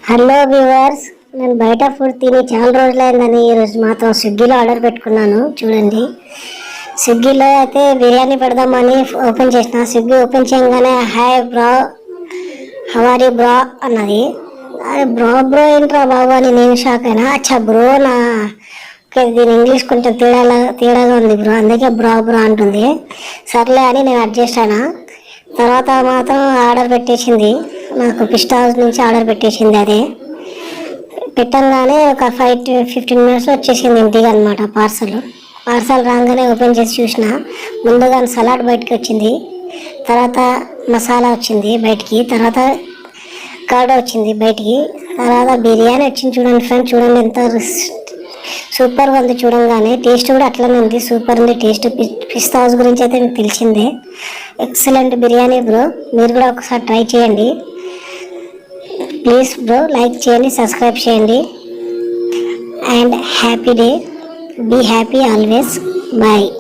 Hello viewers, నేను బయట food తిని చాలా రోజులైందని ఈరోజు మాత్రం స్విగ్గీలో ఆర్డర్ పెట్టుకున్నాను. చూడండి, స్విగ్గీలో అయితే బిర్యానీ పెడదామని ఓపెన్ చేసిన. స్విగ్గీ ఓపెన్ చేయగానే హాయ్ బ్రో, హవారీ బ్రో అన్నది. బ్రో బ్రో ఏంట్రా బాబు అని నేను షాక్ అయినా. అచ్చా బ్రో నా, దీని ఇంగ్లీష్ కొంచెం తేడాగా ఉంది బ్రో, అందుకే బ్రో బ్రో అంటుంది. సర్లే అని నేను అడ్జస్ట్ అయినా. తర్వాత మాత్రం ఆర్డర్ పెట్టేసింది, నాకు పిస్టా హౌస్ నుంచి ఆర్డర్ పెట్టేసింది. అదే పెట్టంగానే ఒక 5-15 మినిట్స్ వచ్చేసింది ఇంటికి అనమాట. పార్సల్ రాగానే ఓపెన్ చేసి చూసిన. ముందుగా సలాడ్ బయటకు వచ్చింది, తర్వాత మసాలా వచ్చింది బయటికి, తర్వాత కర్డ్ వచ్చింది బయటికి, తర్వాత బిర్యానీ వచ్చింది. చూడండి ఫ్రెండ్స్, చూడండి ఎంత సూపర్గా ఉంది. చూడంగానే టేస్ట్ కూడా అట్లనే ఉంది, సూపర్ ఉంది టేస్ట్. పిస్తా హౌస్ గురించి అయితే మీకు తెలిసిందే, ఎక్సలెంట్ బిర్యానీ బ్రో. మీరు కూడా ఒకసారి ట్రై చేయండి ప్లీజ్ బ్రో. లైక్ చేయండి, సబ్స్క్రైబ్ చేయండి. And happy day, be happy always. Bye.